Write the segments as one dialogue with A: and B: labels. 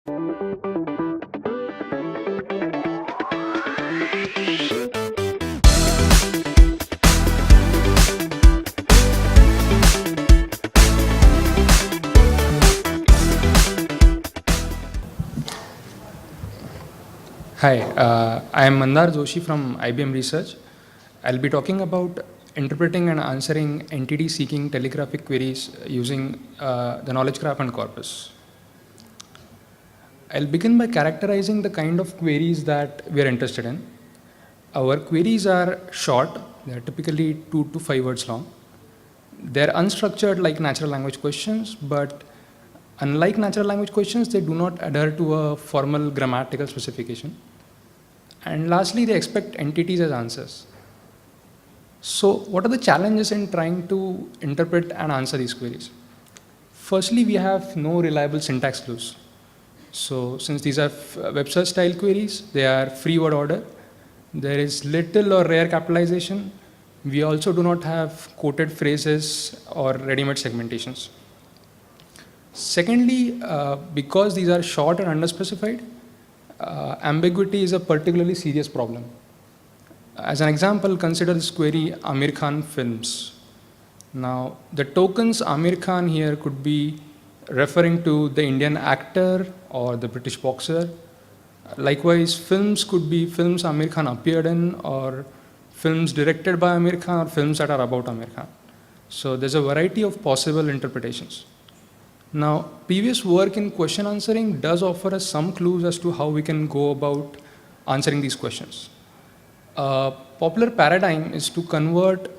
A: Hi, I am Mandar Joshi from IBM Research. I'll be talking about interpreting and answering entity-seeking telegraphic queries using the knowledge graph and corpus. I'll begin by characterizing the kind of queries that we are interested in. Our queries are short, they are typically 2 to 5 words long. They're unstructured like natural language questions, but unlike natural language questions, they do not adhere to a formal grammatical specification. And lastly, they expect entities as answers. So what are the challenges in trying to interpret and answer these queries? Firstly, we have no reliable syntax clues. So since these are web search style queries, they are free word order. There is little or rare capitalization. We also do not have quoted phrases or ready-made segmentations. Secondly, because these are short and underspecified, ambiguity is a particularly serious problem. As an example, consider this query Aamir Khan films. Now, the tokens Aamir Khan here could be referring to the Indian actor or the British boxer. Likewise, films could be films Aamir Khan appeared in, or films directed by Aamir Khan, or films that are about Aamir Khan. So there's a variety of possible interpretations. Now, previous work in question answering does offer us some clues as to how we can go about answering these questions. A popular paradigm is to convert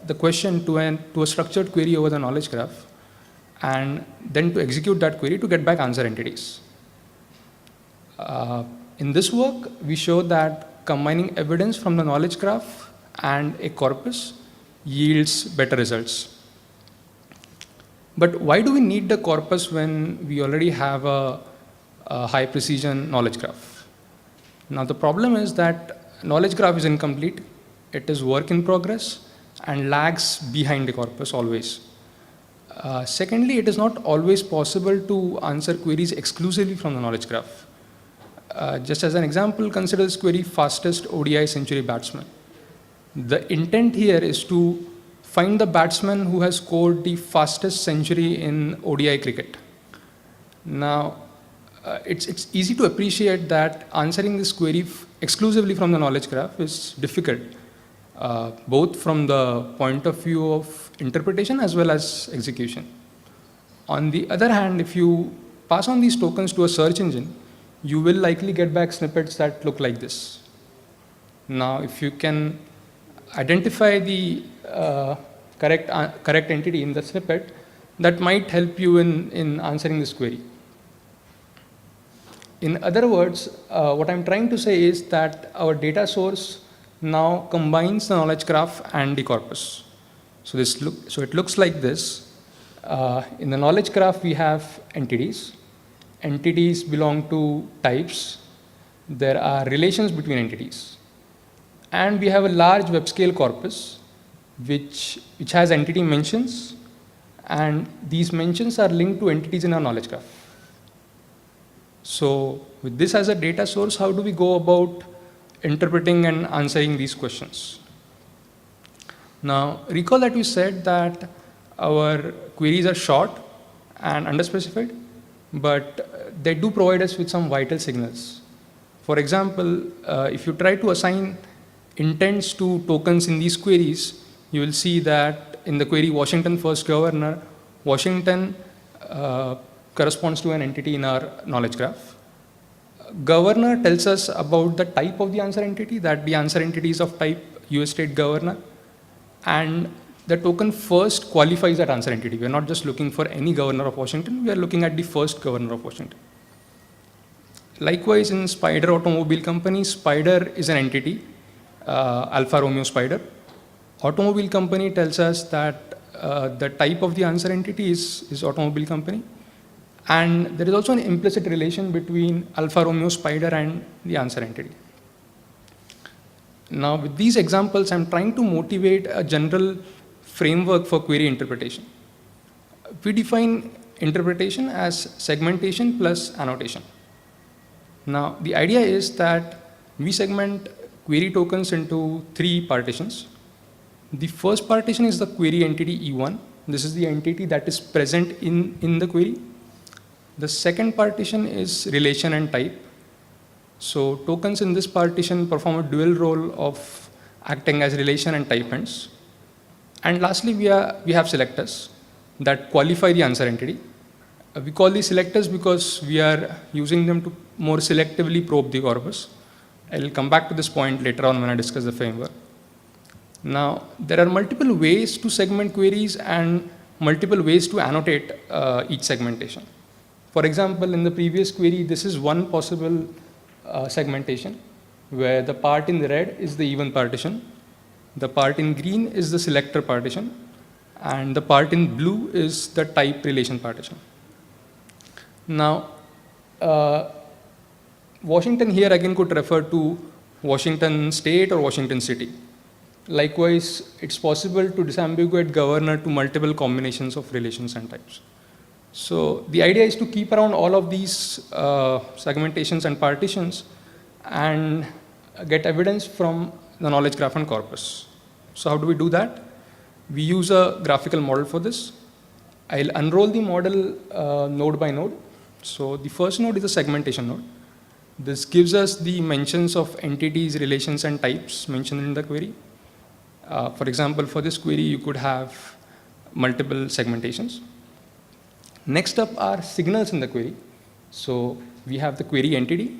A: the question to a structured query over the knowledge graph, and then to execute that query to get back answer entities. In this work, we show that combining evidence from the knowledge graph and a corpus yields better results. But why do we need the corpus when we already have a high precision knowledge graph? Now the problem is that knowledge graph is incomplete, it is work in progress and lags behind the corpus always. Secondly, it is not always possible to answer queries exclusively from the knowledge graph. Just as an example, consider this query fastest ODI century batsman. The intent here is to find the batsman who has scored the fastest century in ODI cricket. Now, it's easy to appreciate that answering this query exclusively from the knowledge graph is difficult, both from the point of view of interpretation as well as execution. On the other hand, if you pass on these tokens to a search engine, you will likely get back snippets that look like this. Now, if you can identify the correct entity in the snippet, that might help you in answering this query. In other words, what I'm trying to say is that our data source now combines the knowledge graph and the corpus. So it looks like this. In the knowledge graph, we have entities. Entities belong to types. There are relations between entities. And we have a large web scale corpus which has entity mentions, and these mentions are linked to entities in our knowledge graph. So with this as a data source, how do we go about interpreting and answering these questions? Now, recall that we said that our queries are short and underspecified, but they do provide us with some vital signals. For example, if you try to assign intents to tokens in these queries, you will see that in the query Washington first governor, Washington corresponds to an entity in our knowledge graph. Governor tells us about the type of the answer entity, that the answer entity is of type US state governor, and the token first qualifies that answer entity. We are not just looking for any governor of Washington, we are looking at the first governor of Washington. Likewise, in Spider Automobile Company, Spider is an entity, Alfa Romeo Spider. Automobile company tells us that the type of the answer entity is automobile company. And there is also an implicit relation between Alfa Romeo Spider and the answer entity. Now, with these examples, I'm trying to motivate a general framework for query interpretation. We define interpretation as segmentation plus annotation. Now, the idea is that we segment query tokens into 3 partitions. The first partition is the query entity E1. This is the entity that is present in the query. The second partition is relation and type. So tokens in this partition perform a dual role of acting as relation and type hints. And lastly, we have selectors that qualify the answer entity. We call these selectors because we are using them to more selectively probe the corpus. I'll come back to this point later on when I discuss the framework. Now, there are multiple ways to segment queries and multiple ways to annotate each segmentation. For example, in the previous query, this is one possible segmentation where the part in the red is the even partition, the part in green is the selector partition, and the part in blue is the type relation partition. Now, Washington here again could refer to Washington state or Washington city. Likewise, it's possible to disambiguate governor to multiple combinations of relations and types. So the idea is to keep around all of these segmentations and partitions and get evidence from the knowledge graph and corpus. So how do we do that? We use a graphical model for this. I'll unroll the model node by node. So the first node is the segmentation node. This gives us the mentions of entities, relations, and types mentioned in the query. For example, for this query, you could have multiple segmentations. Next up are signals in the query. So we have the query entity,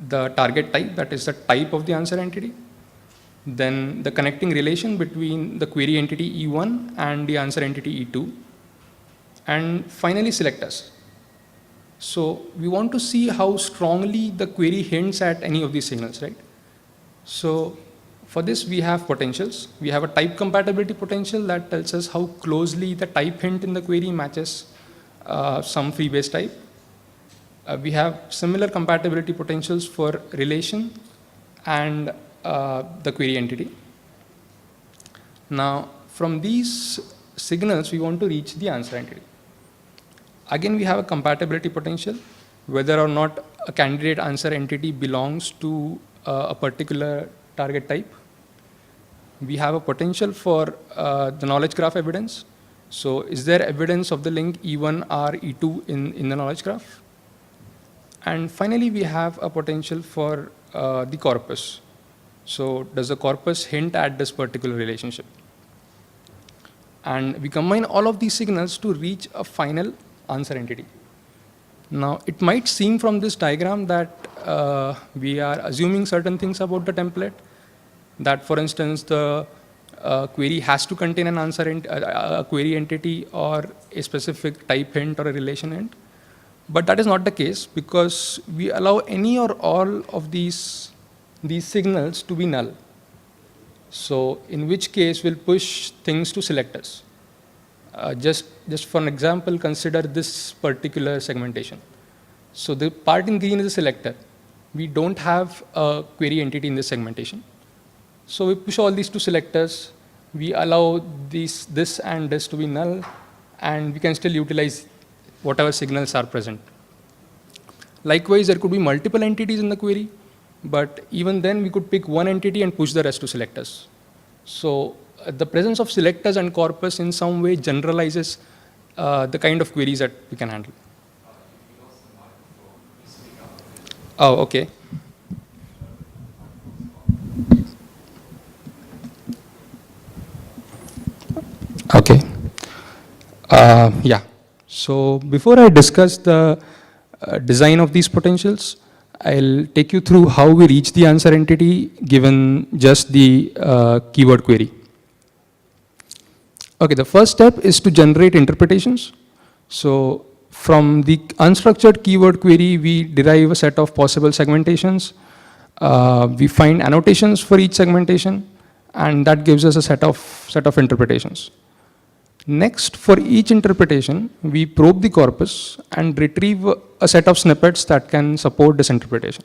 A: the target type, that is the type of the answer entity, then the connecting relation between the query entity E1 and the answer entity E2, and finally selectors. So we want to see how strongly the query hints at any of these signals, right? So for this, we have potentials. We have a type compatibility potential that tells us how closely the type hint in the query matches some free-base type. We have similar compatibility potentials for relation and the query entity. Now, from these signals, we want to reach the answer entity. Again, we have a compatibility potential, whether or not a candidate answer entity belongs to a particular target type. We have a potential for the knowledge graph evidence. So is there evidence of the link E1 or E2 in the knowledge graph? And finally, we have a potential for the corpus. So does the corpus hint at this particular relationship? And we combine all of these signals to reach a final answer entity. Now, it might seem from this diagram that we are assuming certain things about the template, that for instance, the query has to contain an answer, a query entity or a specific type hint or a relation hint. But that is not the case because we allow any or all of these signals to be null. So in which case we'll push things to selectors. Just for an example, consider this particular segmentation. So the part in green is a selector. We don't have a query entity in this segmentation. So we push all these to selectors. We allow this and this to be null, and we can still utilize whatever signals are present. Likewise, there could be multiple entities in the query, but even then we could pick one entity and push the rest to selectors. So the presence of selectors and corpus in some way generalizes the kind of queries that we can handle. Oh, okay. Okay. Yeah. So before I discuss the design of these potentials, I'll take you through how we reach the answer entity given just the keyword query. Okay, the first step is to generate interpretations. So from the unstructured keyword query, we derive a set of possible segmentations. We find annotations for each segmentation, and that gives us a set of interpretations. Next, for each interpretation, we probe the corpus and retrieve a set of snippets that can support this interpretation.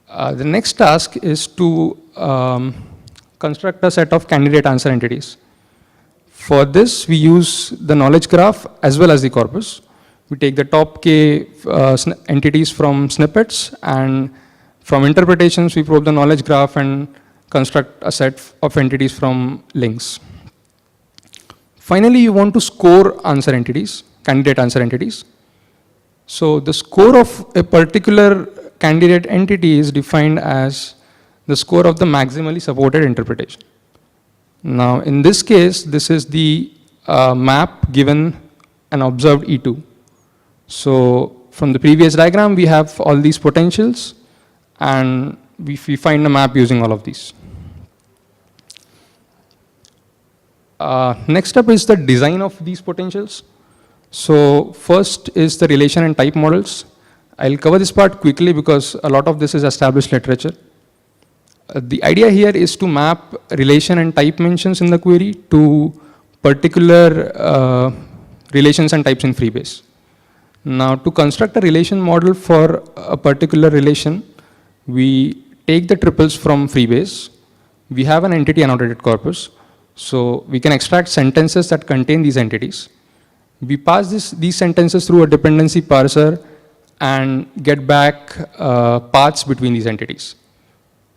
A: The next task is to construct a set of candidate answer entities. For this, we use the knowledge graph as well as the corpus. We take the top k entities from snippets, and from interpretations, we probe the knowledge graph and construct a set of entities from links. Finally, you want to score answer entities, candidate answer entities. So the score of a particular candidate entity is defined as the score of the maximally supported interpretation. Now, in this case, this is the map given an observed E2. So from the previous diagram, we have all these potentials, and we find a map using all of these. Next up is the design of these potentials. So first is the relation and type models. I'll cover this part quickly because a lot of this is established literature. The idea here is to map relation and type mentions in the query to particular relations and types in Freebase. Now, to construct a relation model for a particular relation, we take the triples from Freebase. We have an entity annotated corpus, so we can extract sentences that contain these entities. We pass these sentences through a dependency parser and get back paths between these entities.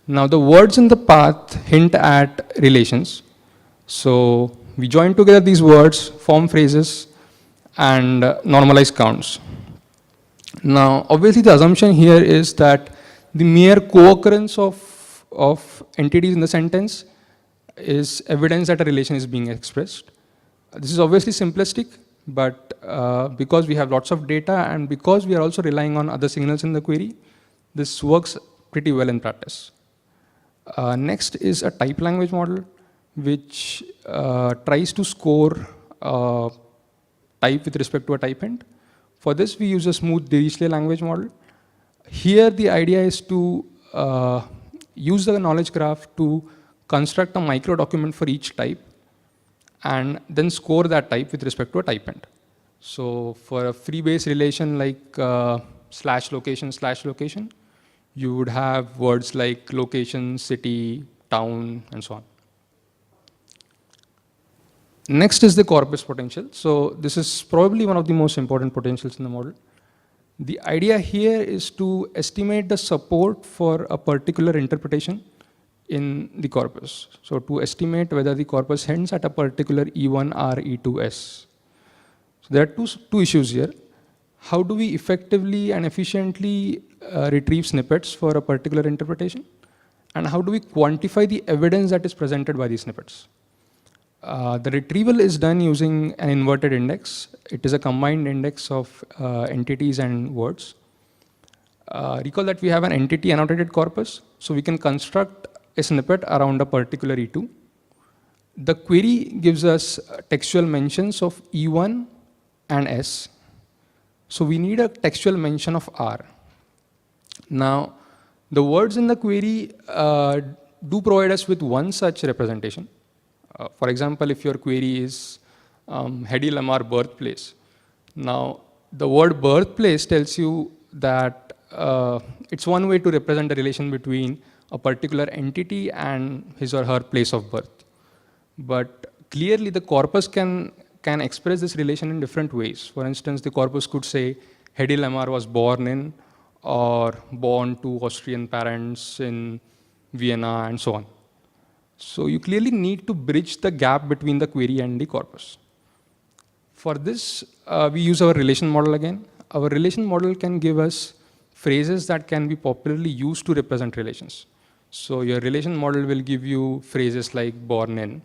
A: Now, the words in the path hint at relations. So we join together these words, form phrases, and normalize counts. Now, obviously, the assumption here is that the mere co-occurrence of entities in the sentence is evidence that a relation is being expressed. This is obviously simplistic, but because we have lots of data and because we are also relying on other signals in the query, this works pretty well in practice. Next is a type language model, which tries to score type with respect to a type hint. For this, we use a smooth Dirichlet language model. Here, the idea is to use the knowledge graph to construct a micro document for each type and then score that type with respect to a type hint. So for a Freebase relation like /location/location, you would have words like location, city, town, and so on. Next is the corpus potential. So this is probably one of the most important potentials in the model. The idea here is to estimate the support for a particular interpretation in the corpus. So to estimate whether the corpus hints at a particular E1 or E2S. So there are two issues here. How do we effectively and efficiently retrieve snippets for a particular interpretation? And how do we quantify the evidence that is presented by these snippets? The retrieval is done using an inverted index. It is a combined index of entities and words. Recall that we have an entity annotated corpus, so we can construct a snippet around a particular E2. The query gives us textual mentions of E1 and S. So we need a textual mention of R. Now, the words in the query do provide us with one such representation. For example, if your query is Hedy Lamarr birthplace, now the word birthplace tells you that it's one way to represent the relation between a particular entity and his or her place of birth. But clearly the corpus can express this relation in different ways. For instance, the corpus could say Hedy Lamarr was born in or born to Austrian parents in Vienna and so on. So you clearly need to bridge the gap between the query and the corpus. For this, we use our relation model again. Our relation model can give us phrases that can be popularly used to represent relations. So your relation model will give you phrases like born in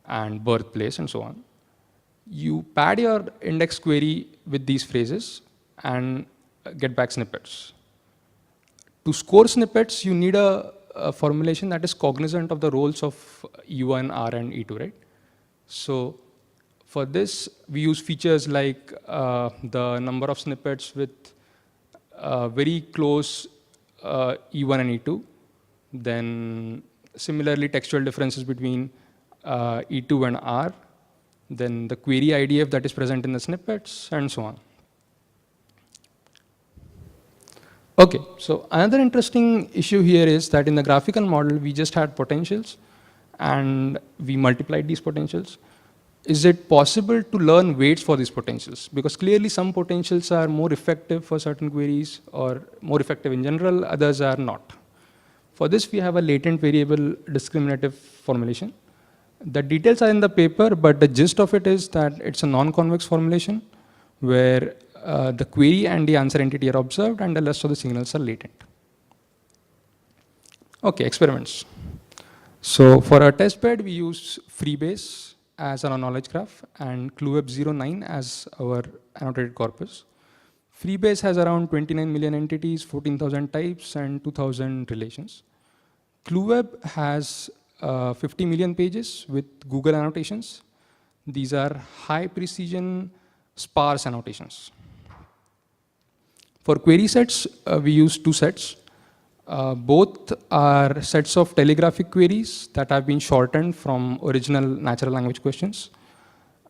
A: and birthplace and so on. You pad your index query with these phrases and get back snippets. To score snippets, you need a formulation that is cognizant of the roles of E1, R, and E2, right? So for this, we use features like the number of snippets with very close E1 and E2. Then similarly, textual differences between E2 and R. Then the query IDF that is present in the snippets, and so on. Okay, so another interesting issue here is that in the graphical model, we just had potentials, and we multiplied these potentials. is it possible to learn weights for these potentials? Because clearly some potentials are more effective for certain queries or more effective in general, others are not. For this, we have a latent variable discriminative formulation. The details are in the paper, but the gist of it is that it's a non-convex formulation where the query and the answer entity are observed and the rest of the signals are latent. Okay, experiments. So for our test bed, we use Freebase as our knowledge graph and ClueWeb09 as our annotated corpus. Freebase has around 29 million entities, 14,000 types, and 2,000 relations. ClueWeb has 50 million pages with Google annotations. These are high precision, sparse annotations. For query sets, we use two sets. Both are sets of telegraphic queries that have been shortened from original natural language questions.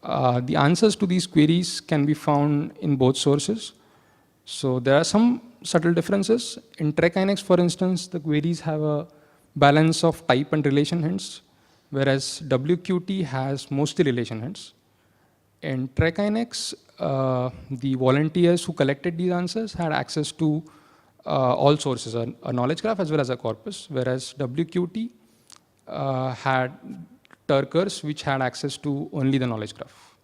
A: The answers to these queries can be found in both sources. So there are some subtle differences. In TREK-INEX, for instance, the queries have a balance of type and relation hints, whereas WQT has mostly relation hints. In TREK-INEX, the volunteers who collected these answers had access to all sources, a knowledge graph as well as a corpus, whereas WQT had Turkers which had access to only the knowledge graph.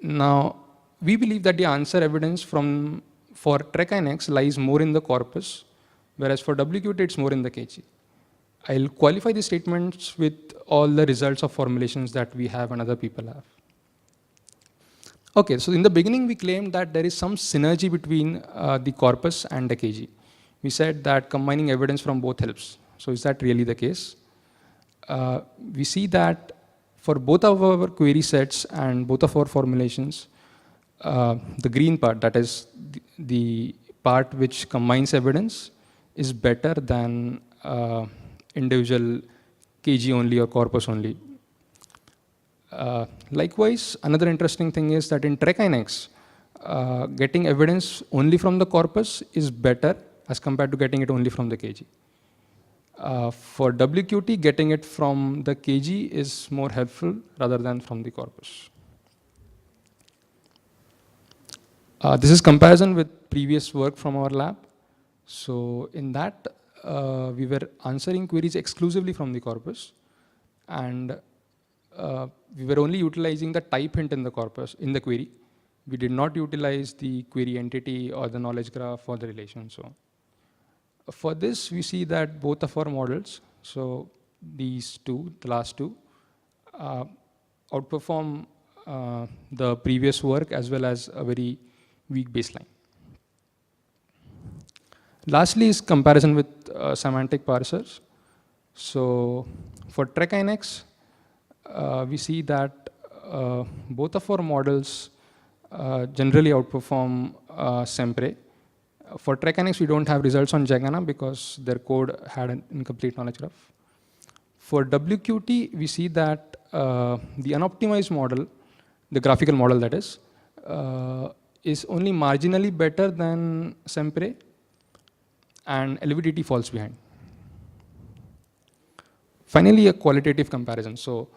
A: Now, we believe that the answer evidence for TREK-INEX lies more in the corpus, whereas for WQT it's more in the KG. I'll qualify the statements with all the results of formulations that we have and other people have. Okay, so in the beginning we claimed that there is some synergy between the corpus and the KG. We said that combining evidence from both helps. So is that really the case? We see that for both of our query sets and both of our formulations, the green part, that is the part which combines evidence, is better than individual KG only or corpus only. Likewise, another interesting thing is that in TREK-INEX, getting evidence only from the corpus is better as compared to getting it only from the KG. For WQT, getting it from the KG is more helpful rather than from the corpus. This is comparison with previous work from our lab. So in that, we were answering queries exclusively from the corpus, and we were only utilizing the type hint in the corpus, in the query. We did not utilize the query entity or the knowledge graph or the relation. So for this, we see that both of our models, so these two, the last two, outperform the previous work as well as a very weak baseline. Lastly is comparison with semantic parsers. So for TREK-INEX, we see that both of our models generally outperform SEMPRE. For TREK-INEX, we don't have results on Jagana because their code had an incomplete knowledge graph. For WQT, we see that the unoptimized model, the graphical model that is only marginally better than SEMPRE, and LVDT falls behind. Finally, a qualitative comparison. So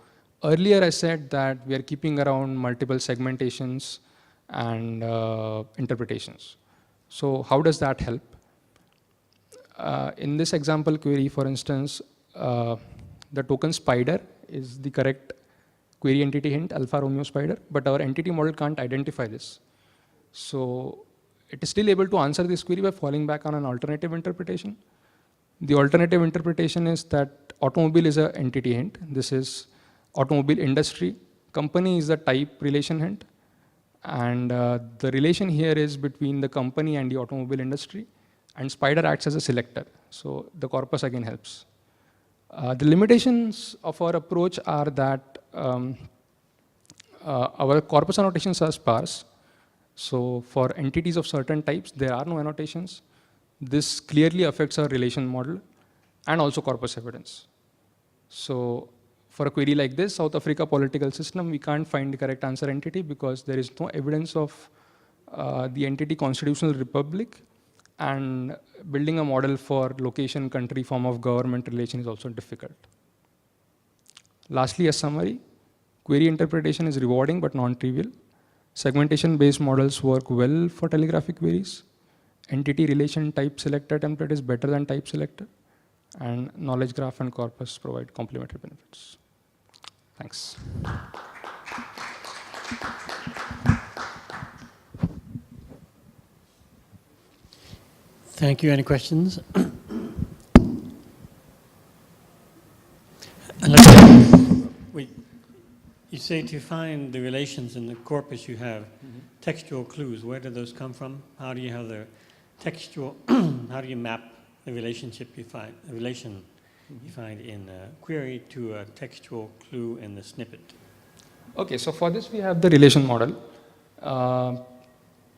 A: earlier I said that we are keeping around multiple segmentations and interpretations. So how does that help? In this example query, for instance, the token spider is the correct query entity hint, Alpha Romeo spider, but our entity model can't identify this. So it is still able to answer this query by falling back on an alternative interpretation. The alternative interpretation is that automobile is an entity hint. This is automobile industry. Company is the type relation hint. And the relation here is between the company and the automobile industry. And spider acts as a selector. So the corpus again helps. The limitations of our approach are that our corpus annotations are sparse. So for entities of certain types, there are no annotations. This clearly affects our relation model and also corpus evidence. So for a query like this, South Africa political system, we can't find the correct answer entity because there is no evidence of the entity constitutional republic, and building a model for location, country, form of government relation is also difficult. Lastly, a summary. Query interpretation is rewarding but non-trivial. Segmentation-based models work well for telegraphic queries. Entity relation type selector template is better than type selector. And knowledge graph and corpus provide complementary benefits. Thanks.
B: Thank you. Any questions? Wait, you say to find the relations in the corpus you have textual clues. Where do those come from? How do you have the textual? How do you map the relationship you find, the relation you find in a query to a textual clue in the snippet?
A: Okay, so for this we have the relation model.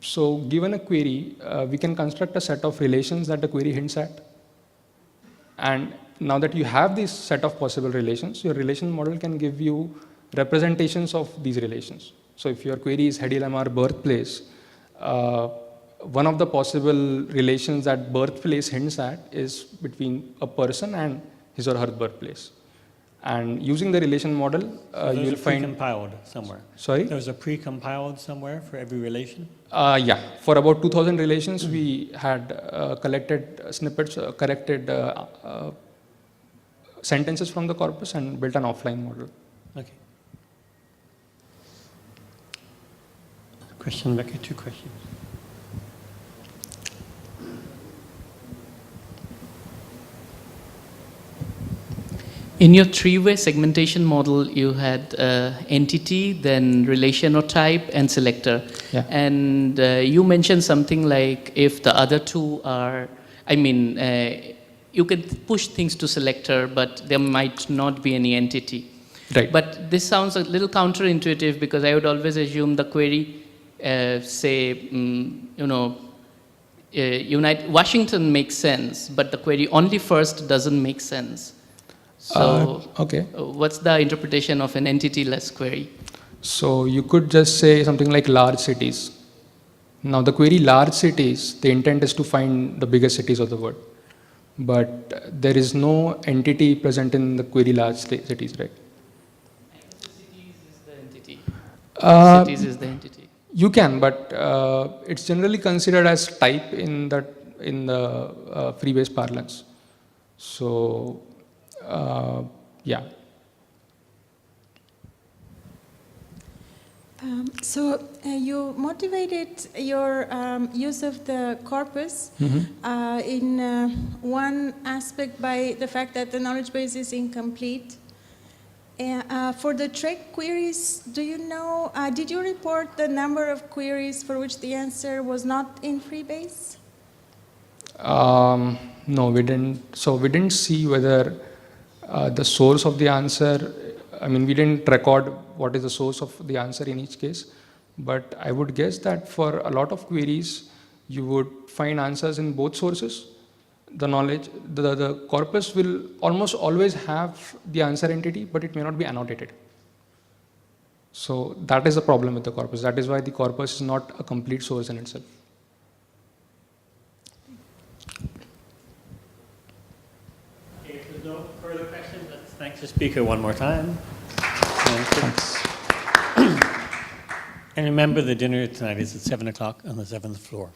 A: So given a query, we can construct a set of relations that the query hints at. And now that you have this set of possible relations, your relation model can give you representations of these relations. So if your query is Hedy Lamarr birthplace, one of the possible relations that birthplace hints at is between a person and his or her birthplace. And using the relation model, you will find
B: pre-compiled somewhere.
A: Sorry?
B: There was a pre-compiled somewhere for every relation?
A: Yeah, for about 2,000 relations, we had collected snippets, corrected sentences from the corpus and built an offline model.
B: Okay. Question, Becca, 2 questions.
C: In your three-way segmentation model, you had entity, then relation or type, and selector.
A: Yeah.
C: And you mentioned something like if the other two are, you can push things to selector, but there might not be any entity.
A: Right.
C: But this sounds a little counterintuitive because I would always assume the query, Washington makes sense, but the query only first doesn't make sense. So,
A: okay.
C: What's the interpretation of an entity-less query?
A: So you could just say something like large cities. Now the query large cities, the intent is to find the biggest cities of the world. But there is no entity present in the query large cities, right?
C: Cities is the entity.
A: Cities
C: is the entity.
A: You can, but it's generally considered as type in the freebase parlance. So, yeah.
D: You motivated your use of the corpus in one aspect by the fact that the knowledge base is incomplete. For the TREC queries, do you know, did you report the number of queries for which the answer was not in Freebase?
A: No, we didn't. So we didn't see whether the source of the answer, we didn't record what is the source of the answer in each case. But I would guess that for a lot of queries, you would find answers in both sources. The knowledge, the corpus will almost always have the answer entity, but it may not be annotated. So that is the problem with the corpus. That is why the corpus is not a complete source in itself.
B: Okay, if there's no further questions, let's thank the speaker one more time.
A: Thanks.
B: And remember, the dinner tonight is at 7 o'clock on the 7th floor.